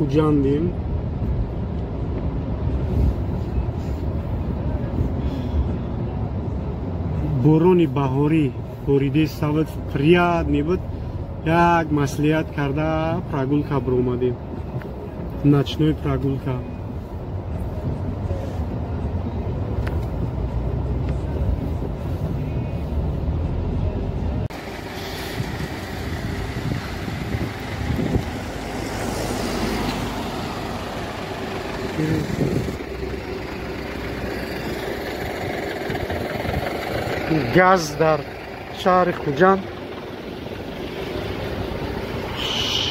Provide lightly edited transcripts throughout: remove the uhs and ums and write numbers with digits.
خوجاندیم. بارانی بهاری باریده سواد فریاد میبود. یک مسئولیت کرده پراگولکا بر اومدیم. نچنوی پراگولکا. گاز در شهر خوجند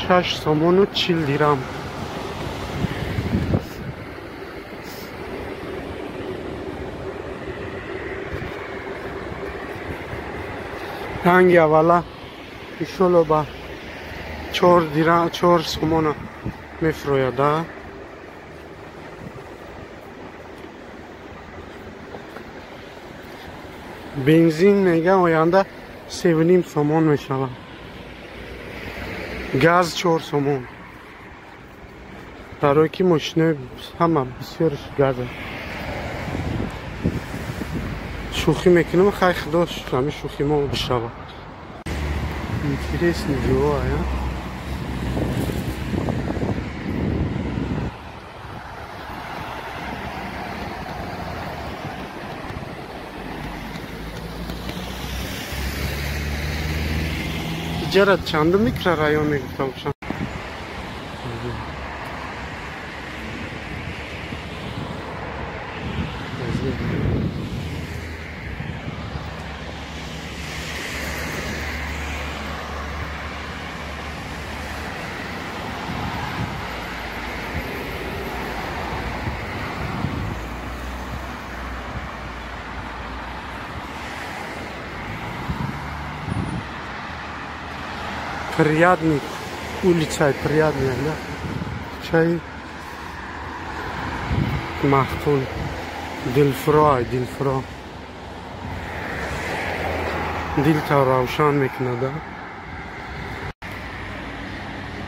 6 سومون و 40 دیرم. رنگ اولا ایشولو با 4 دیرم 4 سومون میفرویده. بنزین میگه آینده 3.5 سومون میشود. گاز 4 سومون. برای که ماشین همه بسیارش گازه. شوخی میکنم خیلی خداش همه شوخی ما بشود. Интересный дела, а? Ticaret çandı mikrorayon mikrorayon. Приятный улица, приятная, да? Чай Махтун, Дилфро. Дилта равшан мекна, да?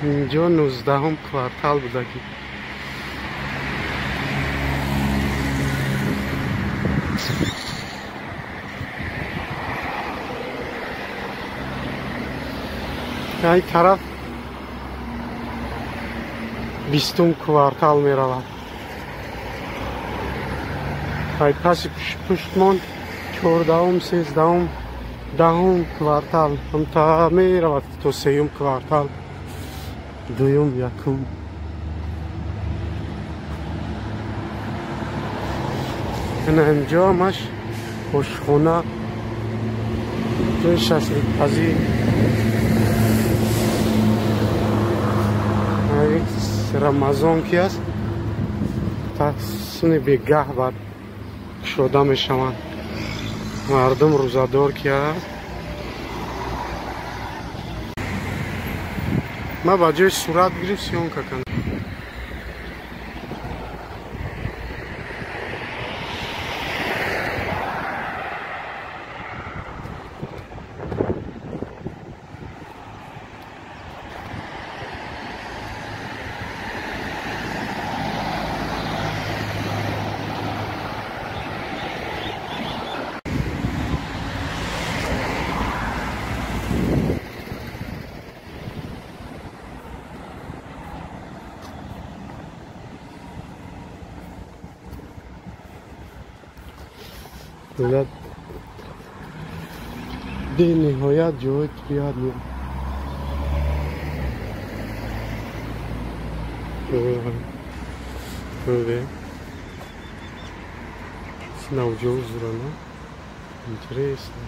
اینجا 19ام کوارتال بوده که این طرف 20م کوارتال می رود. پس پشتمان 14م 13م 10م کوارتال هم تا می رود تا 3م کوارتال 2م 1م. اینجا همش خوشخونه جای شسلیک‌پزی رمضان کی است تحسین بیگاه بر شده می شوند. مردم روزادار کی است. ما با جای صورت گیریم سیون که کنم. دولت به نهایت جایت بیاد میاد. Böyle sınavcı uzmanı interesno.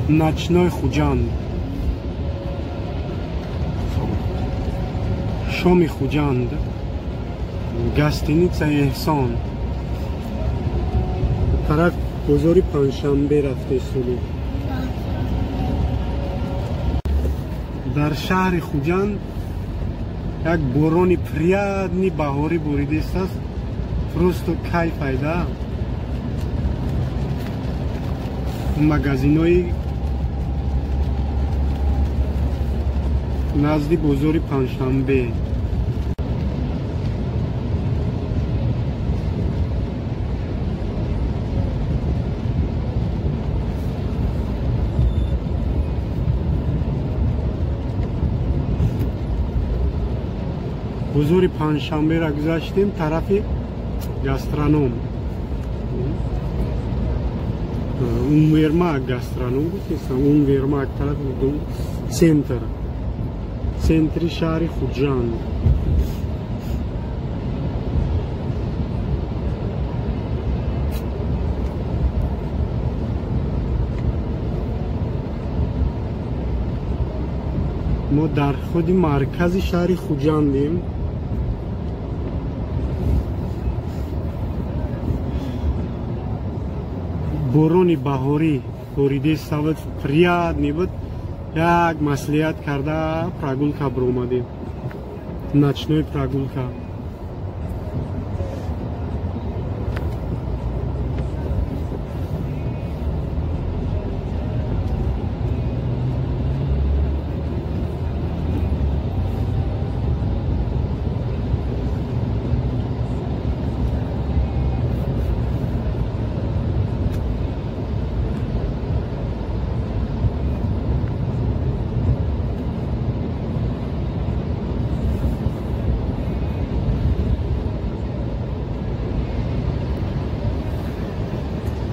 Ночной Худжанд. Шоми Худжанд. Гостиница Эҳсон. طرف بازاری پنجشنبه رفته سولی. در شهر خوجند یک باران پریادنی بهاری بریده است. پروست و کیف ایده. магазинои назди бозори панҷшанбе. бозори панҷшанберо гузаштем, тарафи гастроном. Унвермаг гастроном гуфтам, унвермаг тарафи центр. центри шаҳри Хуҷанд. мо дар худи маркази шаҳри Хуҷандем. борони баҳорӣ бориде сабаб прият мебуд. як маслиҳат карда прогулка биромадем. ночной прогулка.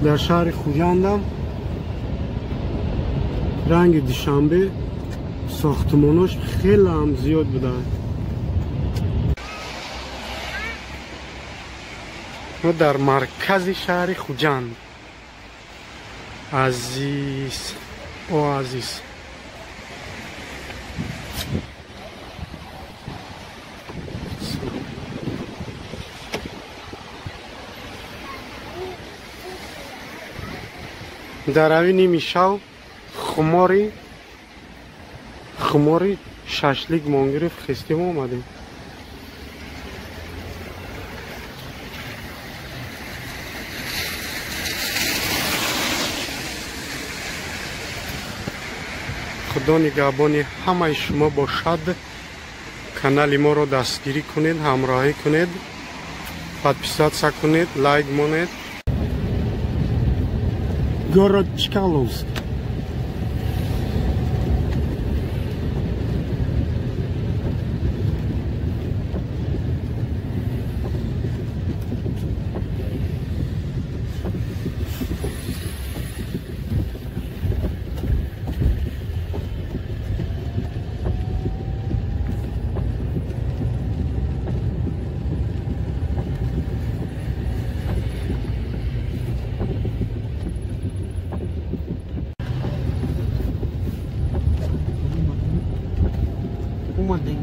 дар шаҳри Хуҷандам ранги душанбе сохтмонош хеле ҳам зиёд буданд. мо дар маркази шаҳри Хуҷанд. азиз о азиз, дар авини мишав хумори шашлик мон гирифт, хистем омадем. худо нигаҳбони ҳамаи шумо бошад. канали моро дастгирӣ кунед, ҳамроҳӣ кунед, подписатся кунед, лайк монед. Город Чкаловск. Uma tem